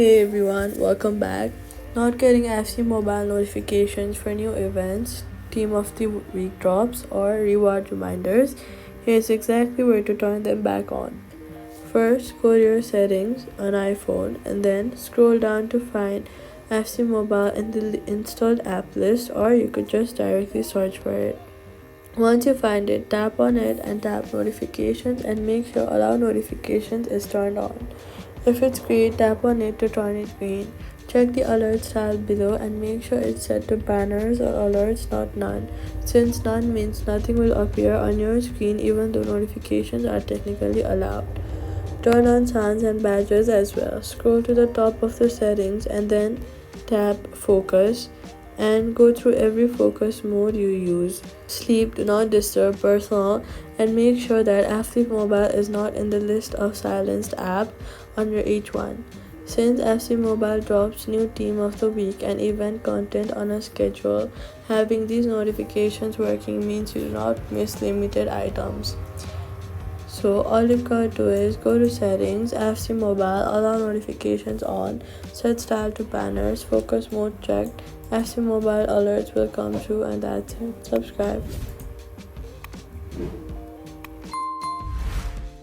Hey everyone, welcome back. Not getting FC mobile notifications for new events, team of the week drops, or reward reminders? Here's exactly where to turn them back on. First, go to your settings on iPhone and then scroll down to find FC Mobile in the installed app list, or you could just directly search for it. Once you find it, tap on it and tap notifications and make sure allow notifications is turned on. If it's green, tap on it to turn it green. Check the alerts tab below and make sure it's set to banners or alerts, not none, since none means nothing will appear on your screen even though notifications are technically allowed. Turn on sounds and badges as well. Scroll to the top of the settings and then tap focus and go through every focus mode you use. Sleep, do not disturb, personal, and make sure that FC Mobile is not in the list of silenced app under each one. Since FC Mobile drops new team of the week and event content on a schedule, having these notifications working means you do not miss limited items. So all you've got to do is go to settings, FC mobile, allow notifications on, set style to banners, focus mode checked, FC mobile alerts will come through, and that's it. Subscribe.